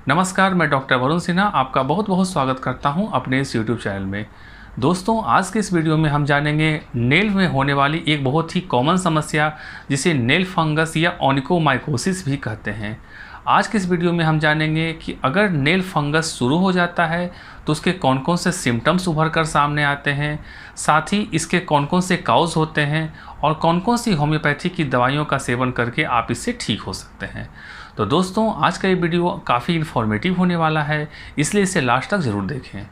नमस्कार, मैं डॉक्टर वरुण सिन्हा आपका बहुत बहुत स्वागत करता हूं अपने इस यूट्यूब चैनल में। दोस्तों, आज के इस वीडियो में हम जानेंगे नेल में होने वाली एक बहुत ही कॉमन समस्या जिसे नेल फंगस या ओनिकोमाइकोसिस भी कहते हैं। आज के इस वीडियो में हम जानेंगे कि अगर नेल फंगस शुरू हो जाता है तो उसके कौन कौन से सिम्टम्स उभर कर सामने आते हैं, साथ ही इसके कौन कौन से काउज होते हैं और कौन कौन सी होम्योपैथी की दवाइयों का सेवन करके आप इससे ठीक हो सकते हैं। तो दोस्तों, आज का ये वीडियो काफ़ी इन्फॉर्मेटिव होने वाला है, इसलिए इसे लास्ट तक ज़रूर देखें।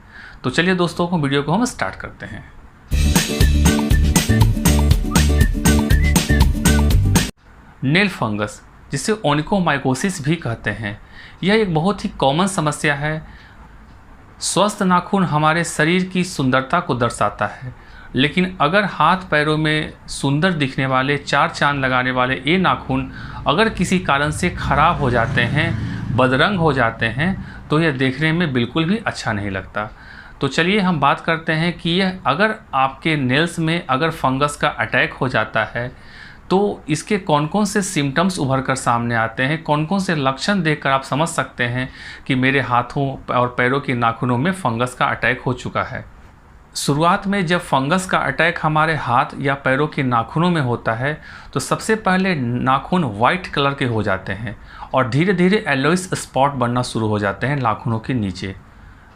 तो चलिए दोस्तों, वीडियो को हम स्टार्ट करते हैं। नेल फंगस, जिसे ओनिकोमाइकोसिस भी कहते हैं, यह एक बहुत ही कॉमन समस्या है। स्वस्थ नाखून हमारे शरीर की सुंदरता को दर्शाता है, लेकिन अगर हाथ पैरों में सुंदर दिखने वाले, चार चांद लगाने वाले ये नाखून अगर किसी कारण से ख़राब हो जाते हैं, बदरंग हो जाते हैं, तो यह देखने में बिल्कुल भी अच्छा नहीं लगता। तो चलिए हम बात करते हैं कि यह अगर आपके नेल्स में अगर फंगस का अटैक हो जाता है तो इसके कौन कौन से सिम्टम्स उभर कर सामने आते हैं, कौन कौन से लक्षण देखकर आप समझ सकते हैं कि मेरे हाथों और पैरों के नाखूनों में फंगस का अटैक हो चुका है। शुरुआत में जब फंगस का अटैक हमारे हाथ या पैरों के नाखूनों में होता है तो सबसे पहले नाखून वाइट कलर के हो जाते हैं और धीरे धीरे येलोइश स्पॉट बनना शुरू हो जाते हैं नाखूनों के नीचे।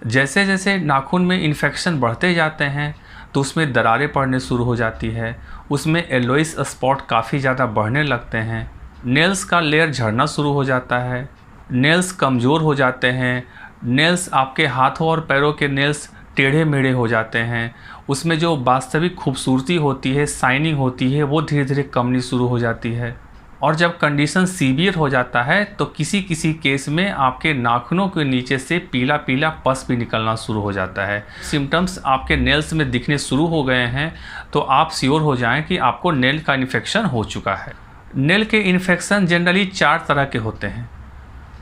जैसे जैसे नाखून में इन्फेक्शन बढ़ते जाते हैं तो उसमें दरारें पड़ने शुरू हो जाती है, उसमें येलोइश स्पॉट काफ़ी ज़्यादा बढ़ने लगते हैं, नेल्स का लेयर झड़ना शुरू हो जाता है, नेल्स कमज़ोर हो जाते हैं, नेल्स आपके हाथों और पैरों के नेल्स टेढ़े मेढ़े हो जाते हैं, उसमें जो वास्तविक खूबसूरती होती है, शाइनिंग होती है, वो धीरे धीरे कमनी शुरू हो जाती है। और जब कंडीशन सीवियर हो जाता है तो किसी किसी केस में आपके नाखूनों के नीचे से पीला पीला पस भी निकलना शुरू हो जाता है। सिम्टम्स आपके नेल्स में दिखने शुरू हो गए हैं तो आप श्योर हो जाएं कि आपको नेल का इन्फेक्शन हो चुका है। नेल के इन्फेक्शन जनरली 4 तरह के होते हैं।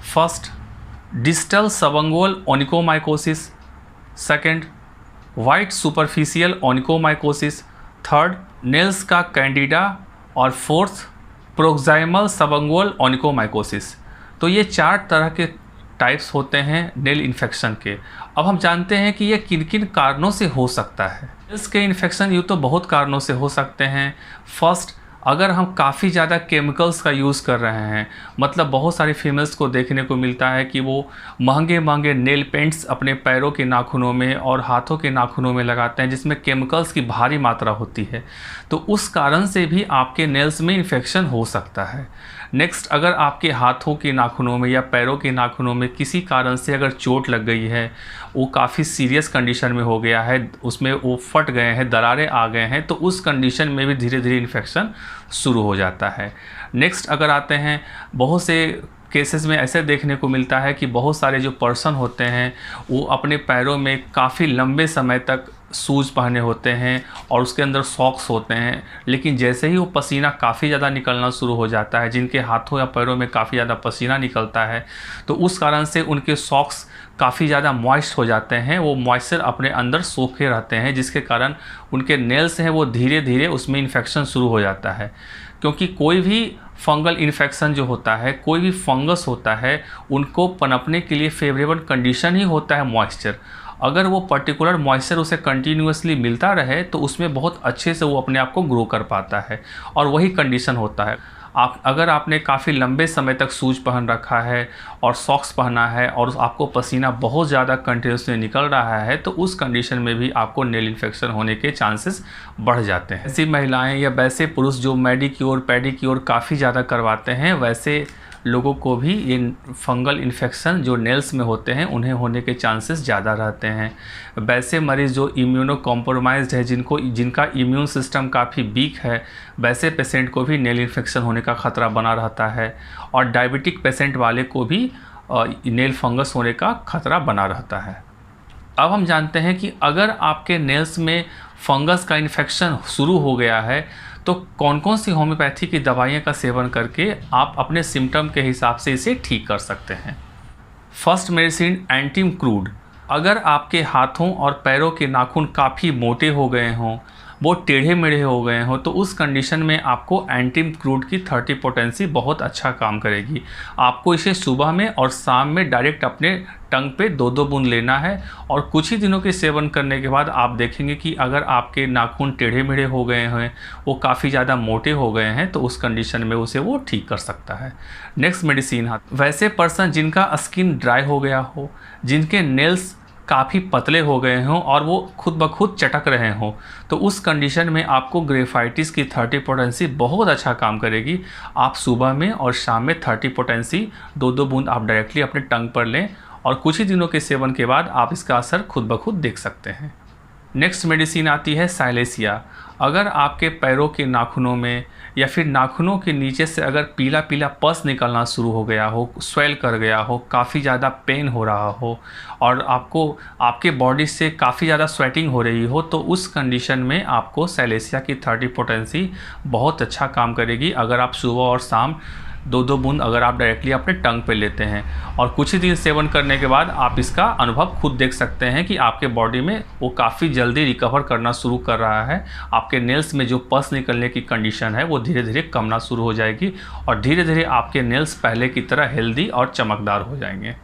First, distal subungual onychomycosis. Second, white superficial onychomycosis. Third, nails का कैंडिडा। और फोर्थ, प्रोक्साइमल सबंगुअल ओनिकोमाइकोसिस। तो ये 4 तरह के टाइप्स होते हैं नेल इन्फेक्शन के। अब हम जानते हैं कि ये किन किन कारणों से हो सकता है। नेल्स के इन्फेक्शन यूँ तो बहुत कारणों से हो सकते हैं। फर्स्ट, अगर हम काफ़ी ज़्यादा केमिकल्स का यूज़ कर रहे हैं, मतलब बहुत सारी फीमेल्स को देखने को मिलता है कि वो महंगे महंगे नेल पेंट्स अपने पैरों के नाखूनों में और हाथों के नाखूनों में लगाते हैं जिसमें केमिकल्स की भारी मात्रा होती है, तो उस कारण से भी आपके नेल्स में इन्फेक्शन हो सकता है। नेक्स्ट, अगर आपके हाथों के नाखूनों में या पैरों के नाखूनों में किसी कारण से अगर चोट लग गई है, वो काफ़ी सीरियस कंडीशन में हो गया है, उसमें वो फट गए हैं, दरारें आ गए हैं, तो उस कंडीशन में भी धीरे धीरे इन्फेक्शन शुरू हो जाता है। नेक्स्ट, अगर आते हैं, बहुत से केसेस में ऐसे देखने को मिलता है कि बहुत सारे जो पर्सन होते हैं वो अपने पैरों में काफ़ी लंबे समय तक शूज़ पहने होते हैं और उसके अंदर सॉक्स होते हैं, लेकिन जैसे ही वो पसीना काफ़ी ज़्यादा निकलना शुरू हो जाता है, जिनके हाथों या पैरों में काफ़ी ज़्यादा पसीना निकलता है, तो उस कारण से उनके सॉक्स काफ़ी ज़्यादा मॉइस्ट हो जाते हैं, वो मॉइस्चर अपने अंदर सोखे रहते हैं, जिसके कारण उनके नेल्स हैं वो धीरे धीरे उसमें इन्फेक्शन शुरू हो जाता है। क्योंकि कोई भी फंगल इन्फेक्शन जो होता है, कोई भी फंगस होता है, उनको पनपने के लिए फेवरेबल कंडीशन ही होता है मॉइस्चर। अगर वो पर्टिकुलर मॉइस्चर उसे कंटिन्यूसली मिलता रहे तो उसमें बहुत अच्छे से वो अपने आप को ग्रो कर पाता है, और वही कंडीशन होता है। अगर आपने काफ़ी लंबे समय तक शूज़ पहन रखा है और सॉक्स पहना है और आपको पसीना बहुत ज़्यादा कंटिन्यूसली निकल रहा है, तो उस कंडीशन में भी आपको नेल इन्फेक्शन होने के चांसेस बढ़ जाते हैं। ऐसी महिलाएं या वैसे पुरुष जो मेडिक्योर पेडिक्योर काफ़ी ज़्यादा करवाते हैं, वैसे लोगों को भी ये फंगल इन्फेक्शन जो नेल्स में होते हैं उन्हें होने के चांसेस ज़्यादा रहते हैं। वैसे मरीज़ जो इम्यूनो कॉम्प्रोमाइज्ड है, जिनका इम्यून सिस्टम काफ़ी वीक है, वैसे पेशेंट को भी नेल इन्फेक्शन होने का ख़तरा बना रहता है। और डायबिटिक पेशेंट वाले को भी नेल फंगस होने का ख़तरा बना रहता है। अब हम जानते हैं कि अगर आपके नेल्स में फंगस का इन्फेक्शन शुरू हो गया है तो कौन कौन सी होम्योपैथी की दवाइयों का सेवन करके आप अपने सिम्टम के हिसाब से इसे ठीक कर सकते हैं। First medicine, एंटीम crude. अगर आपके हाथों और पैरों के नाखून काफ़ी मोटे हो गए हों, वो टेढ़े मेढ़े हो गए हों, तो उस कंडीशन में आपको एंटीम क्रूड की 30 पोटेंसी बहुत अच्छा काम करेगी। आपको इसे सुबह में और शाम में डायरेक्ट अपने टंग पे 2-2 बूंद लेना है और कुछ ही दिनों के सेवन करने के बाद आप देखेंगे कि अगर आपके नाखून टेढ़े मेढ़े हो गए हैं, वो काफ़ी ज़्यादा मोटे हो गए हैं, तो उस कंडीशन में उसे वो ठीक कर सकता है। नेक्स्ट मेडिसिन, वैसे पर्सन जिनका स्किन ड्राई हो गया हो, जिनके नेल्स काफ़ी पतले हो गए हों और वो खुद ब खुद चटक रहे हों, तो उस कंडीशन में आपको ग्रेफाइटिस की 30 पोटेंसी बहुत अच्छा काम करेगी। आप सुबह में और शाम में 30 पोटेंसी 2-2 बूंद आप डायरेक्टली अपने टंग पर लें और कुछ ही दिनों के सेवन के बाद आप इसका असर खुद ब खुद देख सकते हैं। नेक्स्ट मेडिसिन आती है साइलेसिया। अगर आपके पैरों के नाखूनों में या फिर नाखूनों के नीचे से अगर पीला पीला पस निकलना शुरू हो गया हो, स्वेल कर गया हो, काफ़ी ज़्यादा पेन हो रहा हो और आपको आपके बॉडी से काफ़ी ज़्यादा स्वेटिंग हो रही हो, तो उस कंडीशन में आपको साइलेसिया की 30 पोटेंसी बहुत अच्छा काम करेगी। अगर आप सुबह और शाम 2-2 बूंद अगर आप डायरेक्टली अपने टंग पे लेते हैं और कुछ ही दिन सेवन करने के बाद आप इसका अनुभव खुद देख सकते हैं कि आपके बॉडी में वो काफ़ी जल्दी रिकवर करना शुरू कर रहा है। आपके नेल्स में जो पस निकलने की कंडीशन है वो धीरे धीरे कमना शुरू हो जाएगी और धीरे धीरे आपके नेल्स पहले की तरह हेल्दी और चमकदार हो जाएंगे।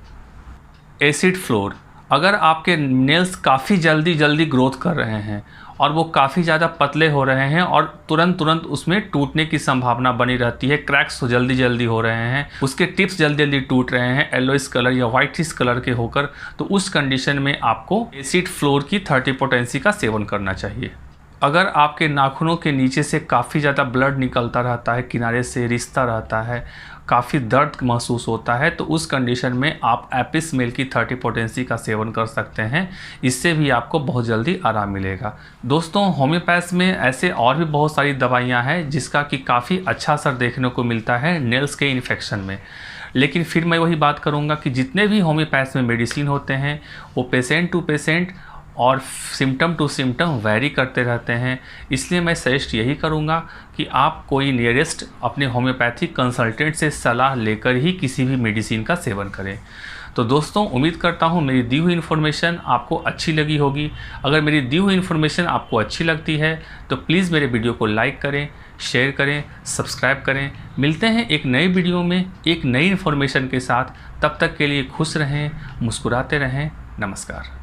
एसिड फ्लोर, अगर आपके नेल्स काफ़ी जल्दी ग्रोथ कर रहे हैं और वो काफ़ी ज़्यादा पतले हो रहे हैं और तुरंत उसमें टूटने की संभावना बनी रहती है, क्रैक्स जल्दी हो रहे हैं, उसके टिप्स जल्दी टूट रहे हैं येलोइश कलर या वाइटिश कलर के होकर, तो उस कंडीशन में आपको एसिड फ्लोर की 30 पोटेंसी का सेवन करना चाहिए। अगर आपके नाखूनों के नीचे से काफ़ी ज़्यादा ब्लड निकलता रहता है, किनारे से रिश्ता रहता है, काफ़ी दर्द महसूस होता है, तो उस कंडीशन में आप एपिस मेल की 30 पोटेंसी का सेवन कर सकते हैं। इससे भी आपको बहुत जल्दी आराम मिलेगा। दोस्तों, होम्योपैथ में ऐसे और भी बहुत सारी दवाइयाँ हैं जिसका कि काफ़ी अच्छा असर देखने को मिलता है नेल्स के इन्फेक्शन में। लेकिन फिर मैं वही बात करूँगा कि जितने भी होम्योपैथ में मेडिसिन होते हैं वो पेशेंट टू पेशेंट और सिम्टम टू सिम्टम वैरी करते रहते हैं। इसलिए मैं सजेस्ट यही करूँगा कि आप कोई नियरेस्ट अपने होम्योपैथिक कंसल्टेंट से सलाह लेकर ही किसी भी मेडिसिन का सेवन करें। तो दोस्तों, उम्मीद करता हूँ मेरी दी हुई इन्फॉर्मेशन आपको अच्छी लगी होगी। अगर मेरी दी हुई इन्फॉर्मेशन आपको अच्छी लगती है तो प्लीज़ मेरे वीडियो को लाइक करें, शेयर करें, सब्सक्राइब करें। मिलते हैं एक नई वीडियो में एक नई इन्फॉर्मेशन के साथ। तब तक के लिए खुश रहें, मुस्कुराते रहें। नमस्कार।